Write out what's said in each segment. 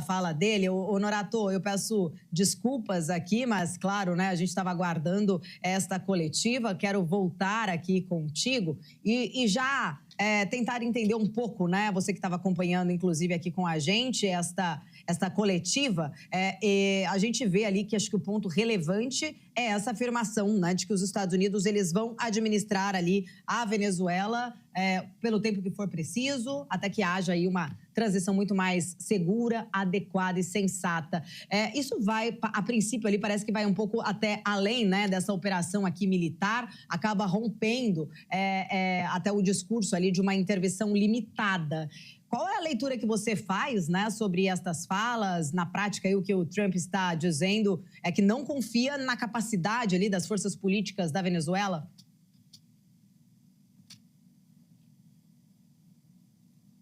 fala dele. Honorato, eu peço desculpas aqui, mas, claro, né, a gente estava aguardando esta coletiva. Quero voltar aqui contigo e já tentar entender um pouco, né, você que estava acompanhando, inclusive, aqui com a gente, esta coletiva. A gente vê ali que acho que o ponto relevante é essa afirmação, né, de que os Estados Unidos eles vão administrar ali a Venezuela pelo tempo que for preciso, até que haja aí uma transição muito mais segura, adequada e sensata. Isso vai, a princípio, ali parece que vai um pouco até além, né, dessa operação aqui militar, acaba rompendo até o discurso ali de uma intervenção limitada. Qual é a leitura que você faz, né, sobre estas falas? Na prática, aí, o que o Trump está dizendo é que não confia na capacidade ali das forças políticas da Venezuela?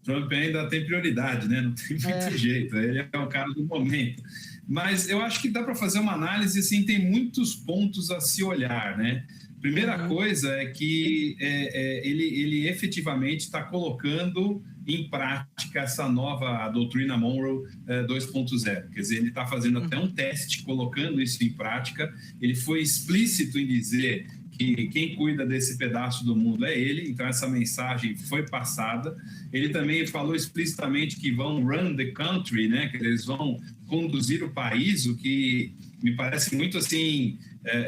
Trump ainda tem prioridade, né? Não tem muito jeito. Ele é o cara do momento. Mas eu acho que dá para fazer uma análise, assim, tem muitos pontos a se olhar, né? Primeira coisa é que ele efetivamente está colocando em prática essa nova doutrina Monroe 2.0. Quer dizer, ele está fazendo até um teste, colocando isso em prática. Ele foi explícito em dizer que quem cuida desse pedaço do mundo é ele, então essa mensagem foi passada. Ele também falou explicitamente que vão run the country, né? Que eles vão conduzir o país, o que me parece muito assim,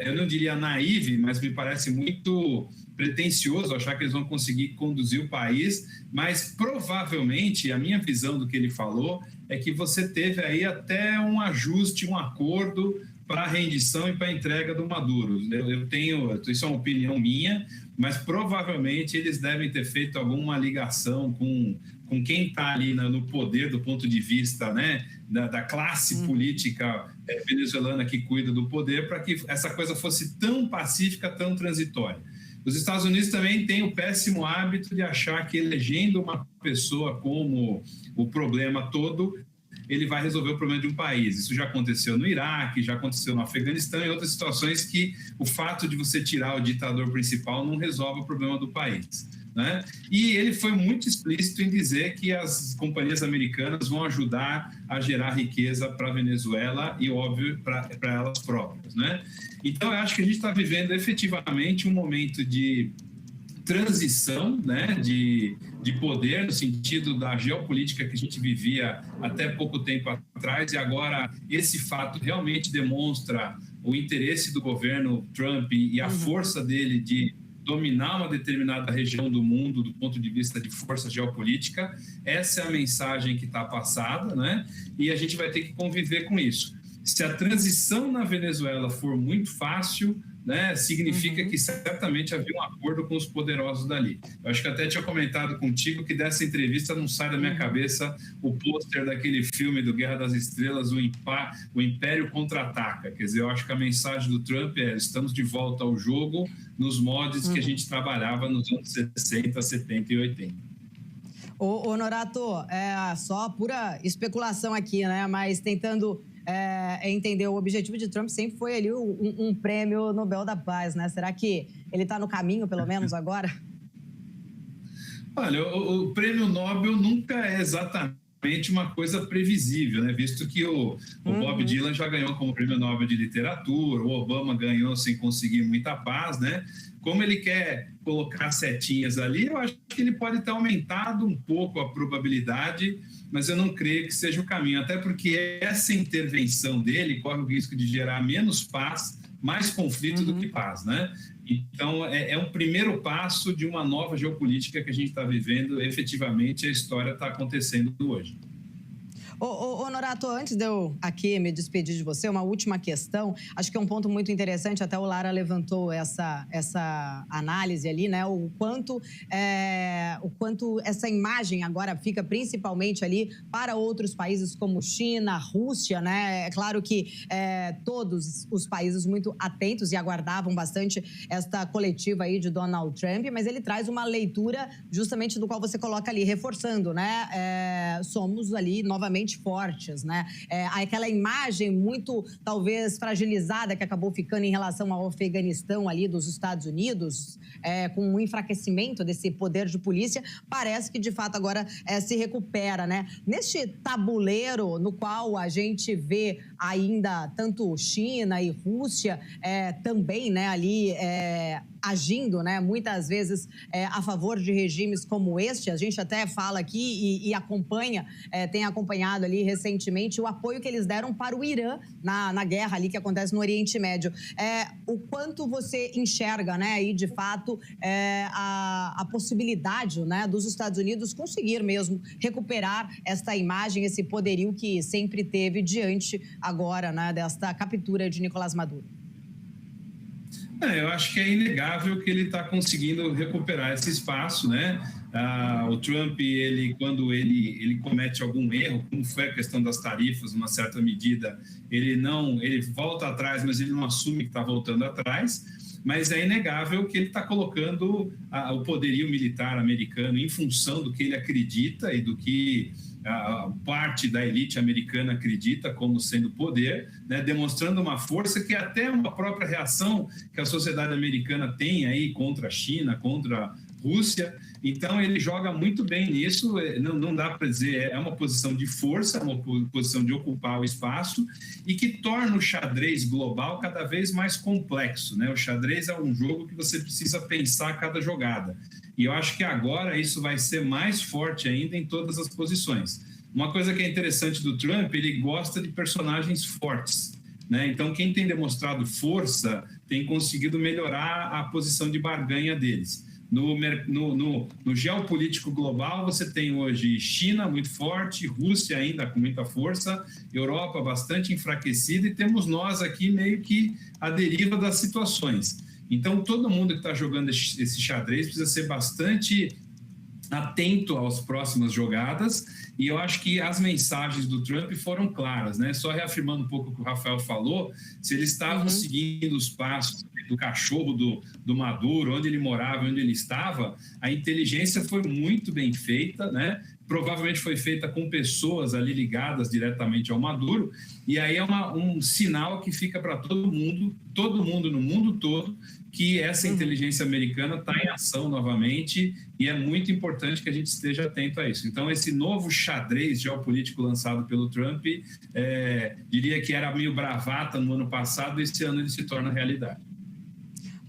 eu não diria naive, mas me parece muito pretensioso achar que eles vão conseguir conduzir o país, mas provavelmente a minha visão do que ele falou é que você teve aí até um ajuste, um acordo para a rendição e para a entrega do Maduro. Eu tenho, isso é uma opinião minha, mas provavelmente eles devem ter feito alguma ligação com quem está ali no poder do ponto de vista, né, da classe política venezuelana que cuida do poder, para que essa coisa fosse tão pacífica, tão transitória. Os Estados Unidos também têm o péssimo hábito de achar que elegendo uma pessoa como o problema todo, ele vai resolver o problema de um país. Isso já aconteceu no Iraque, já aconteceu no Afeganistão e outras situações que o fato de você tirar o ditador principal não resolve o problema do país, né? E ele foi muito explícito em dizer que as companhias americanas vão ajudar a gerar riqueza para a Venezuela e, óbvio, para elas próprias, né? Então, eu acho que a gente está vivendo efetivamente um momento de transição, né, de poder, no sentido da geopolítica que a gente vivia até pouco tempo atrás, e agora esse fato realmente demonstra o interesse do governo Trump e a força dele de dominar uma determinada região do mundo do ponto de vista de força geopolítica. Essa é a mensagem que está passada, né? E a gente vai ter que conviver com isso. Se a transição na Venezuela for muito fácil, né, significa que certamente havia um acordo com os poderosos dali. Eu acho que até tinha comentado contigo que dessa entrevista não sai da minha cabeça o pôster daquele filme do Guerra das Estrelas, o Império Contra-Ataca. Quer dizer, eu acho que a mensagem do Trump é: estamos de volta ao jogo nos moldes que a gente trabalhava nos anos 60, 70 e 80. Honorato, só pura especulação aqui, né? Mas tentando entender, o objetivo de Trump sempre foi ali um prêmio Nobel da Paz, né? Será que ele está no caminho, pelo menos, agora? Olha, o prêmio Nobel nunca é exatamente uma coisa previsível, né? Visto que o Bob Dylan já ganhou como prêmio Nobel de literatura, o Obama ganhou sem conseguir muita paz, né? Como ele quer colocar setinhas ali, eu acho que ele pode ter aumentado um pouco a probabilidade, mas eu não creio que seja o caminho, até porque essa intervenção dele corre o risco de gerar menos paz, mais conflito do que paz, né? Então, é um primeiro passo de uma nova geopolítica que a gente está vivendo. Efetivamente, a história está acontecendo hoje. Honorato, antes de eu aqui me despedir de você, uma última questão. Acho que é um ponto muito interessante, até o Lara levantou essa análise ali, né? O quanto essa imagem agora fica principalmente ali para outros países como China, Rússia, né? É claro que todos os países muito atentos e aguardavam bastante esta coletiva aí de Donald Trump, mas ele traz uma leitura justamente do qual você coloca ali, reforçando, né? Somos ali novamente bastante fortes, né? Aquela imagem muito, talvez, fragilizada que acabou ficando em relação ao Afeganistão ali dos Estados Unidos, com o enfraquecimento desse poder de polícia, parece que, de fato, agora se recupera, né? Neste tabuleiro no qual a gente vê ainda tanto China e Rússia também, né, ali agindo, né, muitas vezes a favor de regimes como este. A gente até fala aqui e acompanha, tem acompanhado ali recentemente o apoio que eles deram para o Irã na guerra ali que acontece no Oriente Médio. O quanto você enxerga, né, aí de fato a possibilidade, né, dos Estados Unidos conseguir mesmo recuperar esta imagem, esse poderio que sempre teve diante agora, né, desta captura de Nicolás Maduro? Eu acho que é inegável que ele está conseguindo recuperar esse espaço, né? O Trump, quando ele comete algum erro, como foi a questão das tarifas, uma certa medida, ele volta atrás, mas ele não assume que está voltando atrás. Mas é inegável que ele está colocando o poderio militar americano em função do que ele acredita e do que a parte da elite americana acredita como sendo poder, né, demonstrando uma força que é até uma própria reação que a sociedade americana tem aí contra a China, contra a Rússia. Então, ele joga muito bem nisso, não dá para dizer, é uma posição de força, uma posição de ocupar o espaço e que torna o xadrez global cada vez mais complexo, né? O xadrez é um jogo que você precisa pensar cada jogada. E eu acho que agora isso vai ser mais forte ainda em todas as posições. Uma coisa que é interessante do Trump, ele gosta de personagens fortes, né? Então, quem tem demonstrado força tem conseguido melhorar a posição de barganha deles. No geopolítico global, você tem hoje China muito forte, Rússia ainda com muita força, Europa bastante enfraquecida e temos nós aqui meio que à deriva das situações. Então, todo mundo que está jogando esse xadrez precisa ser bastante atento às próximas jogadas, e eu acho que as mensagens do Trump foram claras, né? Só reafirmando um pouco o que o Rafael falou, se eles estavam seguindo os passos do cachorro do Maduro, onde ele morava, onde ele estava, a inteligência foi muito bem feita, né? Provavelmente foi feita com pessoas ali ligadas diretamente ao Maduro, e aí é um sinal que fica para todo mundo no mundo todo, que essa inteligência americana está em ação novamente, e é muito importante que a gente esteja atento a isso. Então, esse novo xadrez geopolítico lançado pelo Trump, diria que era meio bravata no ano passado, esse ano ele se torna realidade.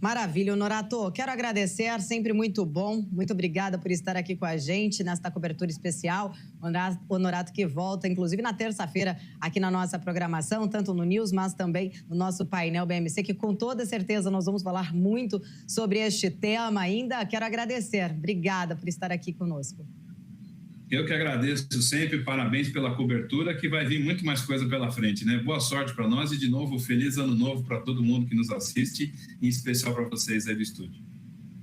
Maravilha, Honorato. Quero agradecer, sempre muito bom. Muito obrigada por estar aqui com a gente nesta cobertura especial. Honorato que volta, inclusive, na terça-feira aqui na nossa programação, tanto no News, mas também no nosso painel BMC, que com toda certeza nós vamos falar muito sobre este tema ainda. Quero agradecer. Obrigada por estar aqui conosco. Eu que agradeço sempre, parabéns pela cobertura, que vai vir muito mais coisa pela frente, né? Boa sorte para nós e, de novo, feliz ano novo para todo mundo que nos assiste, em especial para vocês aí do estúdio.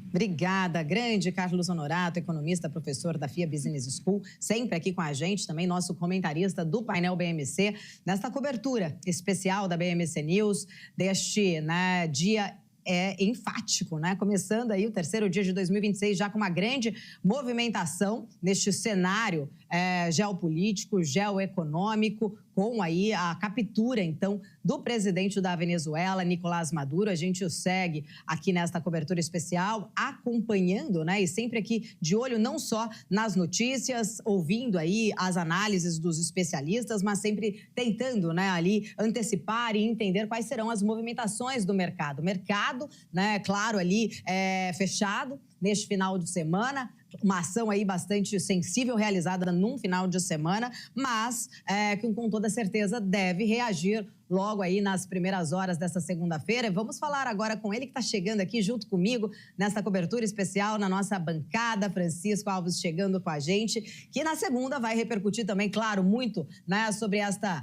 Obrigada, grande Carlos Honorato, economista, professor da FIA Business School, sempre aqui com a gente, também nosso comentarista do painel BMC, nesta cobertura especial da BMC News, deste, né, dia enfático, né? Começando aí o terceiro dia de 2026 já com uma grande movimentação neste cenário geopolítico, geoeconômico, com aí a captura, então, do presidente da Venezuela, Nicolás Maduro. A gente o segue aqui nesta cobertura especial, acompanhando, né? E sempre aqui de olho não só nas notícias, ouvindo aí as análises dos especialistas, mas sempre tentando, né, ali antecipar e entender quais serão as movimentações do mercado. Mercado, né, claro, ali fechado neste final de semana, uma ação aí bastante sensível realizada num final de semana, mas que com toda certeza deve reagir logo aí nas primeiras horas dessa segunda-feira. Vamos falar agora com ele que está chegando aqui junto comigo nessa cobertura especial na nossa bancada, Francisco Alves chegando com a gente, que na segunda vai repercutir também, claro, muito, né, sobre esta